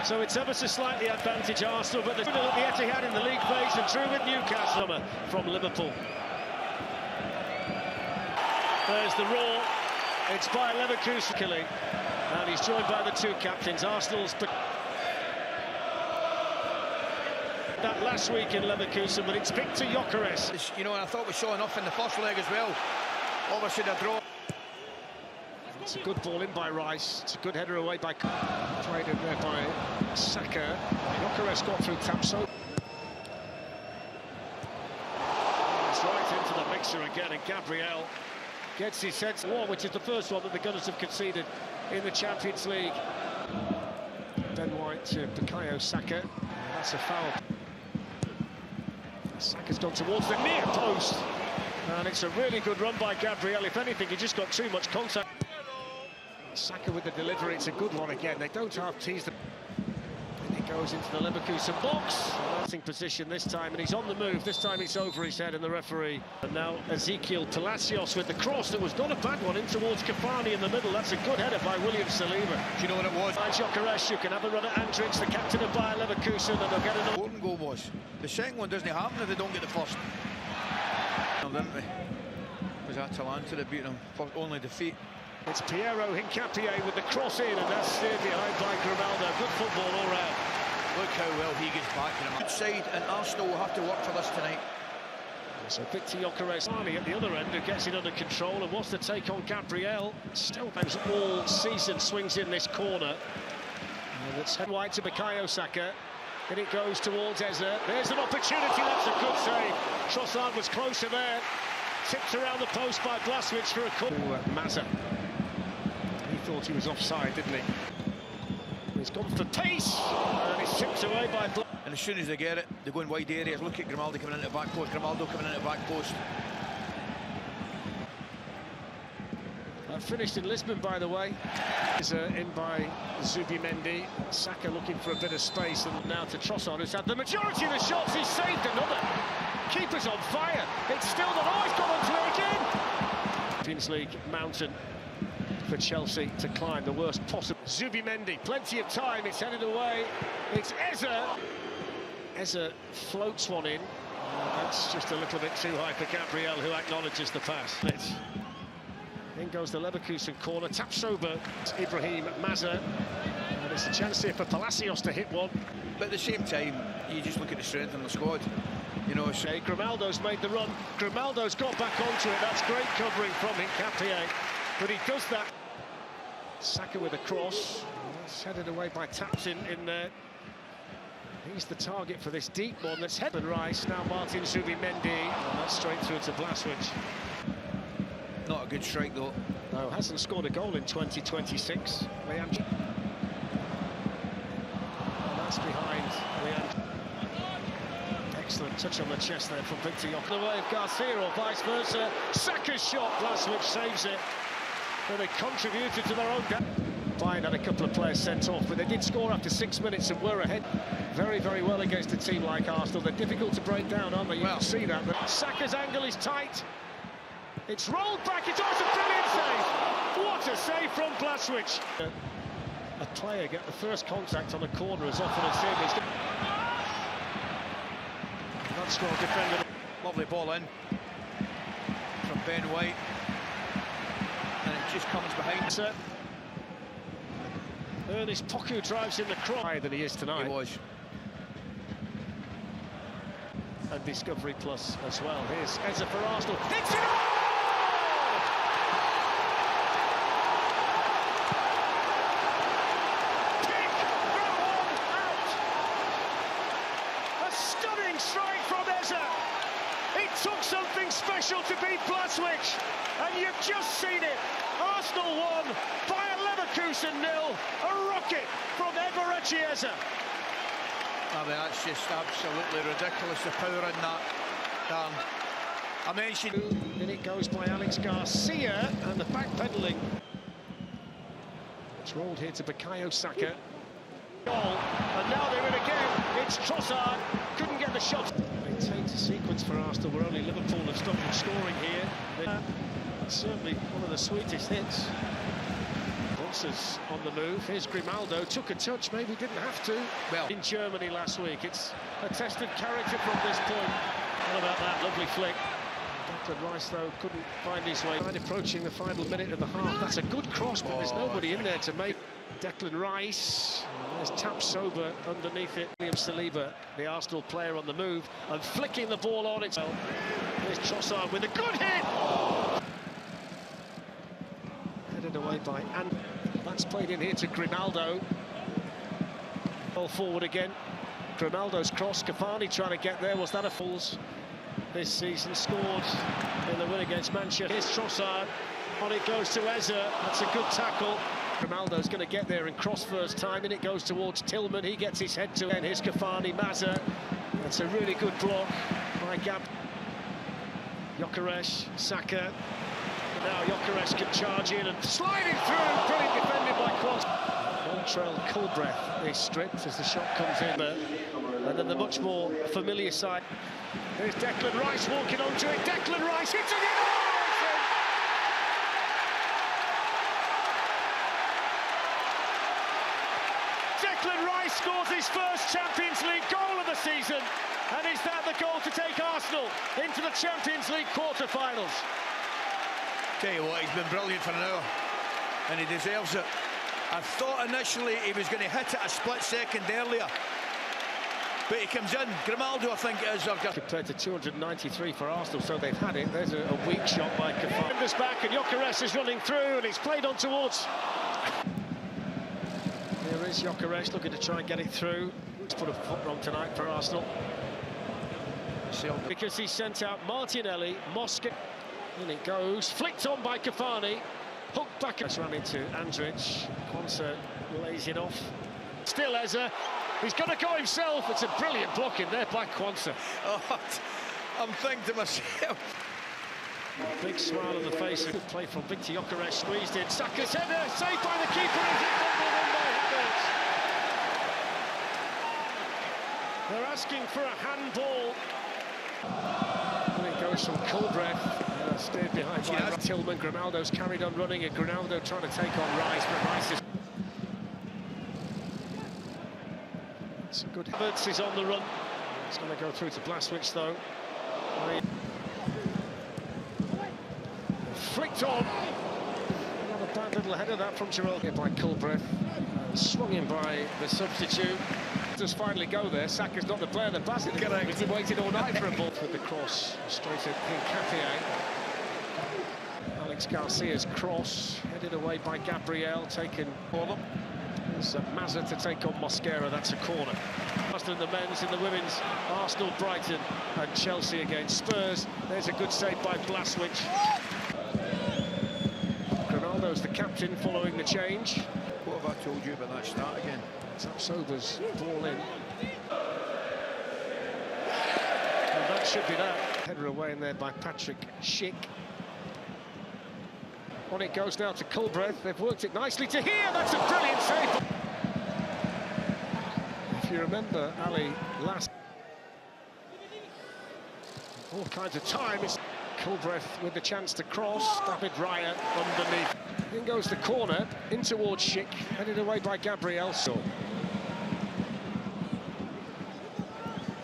So it's ever so slightly advantage Arsenal, but they're at the Etihad in the league phase and drew with Newcastle from Liverpool. There's the roar. It's by Leverkusan killing, and he's joined by the two captains. Arsenal's that last week in Leverkusen, but it's Victor Gyökeres. You know, and I thought we saw enough in the first leg as well. Obviously the draw. It's a good ball in by Rice. It's a good header away by... Played in there by Saka. Gyökeres got through Tapso. It's right into the mixer again, and Gabriel gets his head to which is the first one that the Gunners have conceded in the Champions League. Ben White to Bukayo Saka. That's a foul. Saka's gone towards the near post. And it's a really good run by Gabriel. If anything, he just got too much contact. Saka with the delivery, it's a good one again. They don't half-tease them. And he goes into the Leverkusen box. Starting position this time, and he's on the move. This time it's over his head and the referee. And now Ezekiel Palacios with the cross that was not a bad one in towards Cavani in the middle. That's a good header by William Saliba. Do you know what it was? By Gyökeres, you can have a run at Andrich, the captain of Bayer Leverkusen, and they'll get another. Important goal was. The second one doesn't happen if they don't get the first. No, didn't they? It was Atalanta that beat them for only defeat. It's Piero Hincapié with the cross in, and that's steered behind by Grimaldo. Good football all round. Look how well he gets back in a good side, and Arsenal will have to work for this tonight. So Victor Gyökeres at the other end who gets it under control and wants to take on Gabriel. Still goes all season, swings in this corner. And it's head wide to Bukayo Saka. And it goes towards Eze. There's an opportunity, that's a good save. Trossard was closer there. Tipped around the post by Blaswich for a corner. Mazza. He thought he was offside, didn't he? He's gone for pace, and it's tipped away by Blaswich. And as soon as they get it, they go in wide areas. Look at Grimaldo coming into the back post. Grimaldo coming into the back post. Finished in Lisbon, by the way. Is in by Zubimendi. Saka looking for a bit of space, and now to Trossard, who's had the majority of the shots. He's saved another. Keeper's on fire. It's still not. Oh, he's got onto it again. Champions League mountain for Chelsea to climb, the worst possible. Zubimendi, plenty of time. It's headed away. It's Eze. Eze floats one in. That's just a little bit too high for Gabriel, who acknowledges the pass. In goes the Leverkusen corner, taps over Ibrahim Mazza, and it's a chance here for Palacios to hit one. But at the same time, you just look at the strength in the squad. You know, Grimaldo's made the run. Grimaldo's got back onto it. That's great covering from Hincapié, but he does that. Saka with a cross. It's headed away by Tapsin in there. He's the target for this deep one. That's headed Rice. Now Martin Zubimendi. And that's straight through to Blaswich. Not a good strike though. No, hasn't scored a goal in 2026. Leandro. That's behind Leandro. Excellent touch on the chest there from Victor Gyökeres. The way of Garcia or vice versa. Saka's shot, Blaswich saves it. But they contributed to their own goal. Bayern had a couple of players sent off, but they did score after 6 minutes and were ahead very, very well against a team like Arsenal. They're difficult to break down, aren't they? You can see that. But Saka's angle is tight. It's rolled back, it's also a brilliant save! What a save from Blaswich! A player get the first contact on a corner as often as him. Not strong defender. Lovely ball in from Ben White. And it just comes behind. Ernest Poku drives in the cross. Higher than he is tonight. He was. And Discovery Plus as well. Here's Eze for Arsenal. It's it! Strike from Eze. It took something special to beat Blaswich, and you've just seen it. Arsenal won, Bayer Leverkusen 0. A rocket from Eberechi Eze. I mean, that's just absolutely ridiculous, the power in that. I mentioned. And it goes by Alex Garcia, and the backpedaling. It's rolled here to Bukayo Saka. Goal, and now they're in again. It's Trossard, couldn't get the shot. Maintains a sequence for Arsenal where only Liverpool have stopped them scoring here. Certainly one of the sweetest hits. Quance's on the move. Here's Grimaldo, took a touch, maybe didn't have to. Well, in Germany last week, it's a test of character from this point. What about that lovely flick? Declan Rice, though, couldn't find his way. Approaching the final minute of the half. That's a good cross, but there's nobody in there to make. Declan Rice, there's Tapsoba underneath it. William Saliba, the Arsenal player on the move, and flicking the ball on it. There's Trossard with a good hit! Headed away by and that's played in here to Grimaldo. Ball forward again. Grimaldo's cross, Cavani trying to get there. Was that a falls? This season scored in the win against Manchester. Here's Trossard, on it goes to Eze. That's a good tackle. Grimaldo's going to get there and cross first time, and it goes towards Tillman. He gets his head to it. Here's Cavani, Mazza. That's a really good block by Gab. Gyökeres, Saka. Now Gyökeres can charge in and sliding through. Brilliant defended by Quance. Montrell Culbreath is stripped as the shot comes in there. And then the much more familiar side. There's Declan Rice walking onto it. Declan Rice hits it in. Declan Rice scores his first Champions League goal of the season. And is that the goal to take Arsenal into the Champions League quarter-finals? Tell you what, he's been brilliant for an hour, and he deserves it. I thought initially he was going to hit it a split second earlier, but he comes in. Grimaldo, I think it is. Compared to 293 for Arsenal, so they've had it. There's a weak shot by Cavani. This back, and Gyökeres is running through, and it's played on towards. Here is Gyökeres looking to try and get it through. He's put a foot wrong tonight for Arsenal. Because he sent out Martinelli, Mosca. In it goes, flicked on by Cavani, hooked back. It's run into Andrich. Quance lays it off. Still Eze. He's going to go himself. It's a brilliant block in there by Quance. Oh, I'm thinking to myself. Big smile on the face. Good play from Victor Gyökeres, squeezed in. Saka's header, saved by the keeper. They're asking for a handball. And it goes from Culbreath. Stayed behind by Tillman. Grimaldo's carried on running, and Grimaldo trying to take on Rice, but Rice is... It's a good... Havertz is on the run. It's going to go through to Blaswich, though. Flicked on. Not a bad little header that from Giroud here by Culbreath. Swung in by the substitute. Does finally go there. Saka's not the player that passes it. He waited all night for a ball with the cross straight at Hincapié. Alex Garcia's cross headed away by Gabriel, taken for them. There's Mazza to take on Mosquera. That's a corner. Faster in the men's, in the women's. Arsenal, Brighton, and Chelsea against Spurs. There's a good save by Blaswich. Ronaldo's the captain following the change. What have I told you about that start again? Tapsoba's ball in. And that should be that. Header away in there by Patrick Schick. On it goes now to Culbreath. They've worked it nicely to here. That's a brilliant save. If you remember, Ali, last... all kinds of time. It's Culbreath with the chance to cross. David Raya underneath. In goes the corner, in towards Schick, headed away by Gabriel. So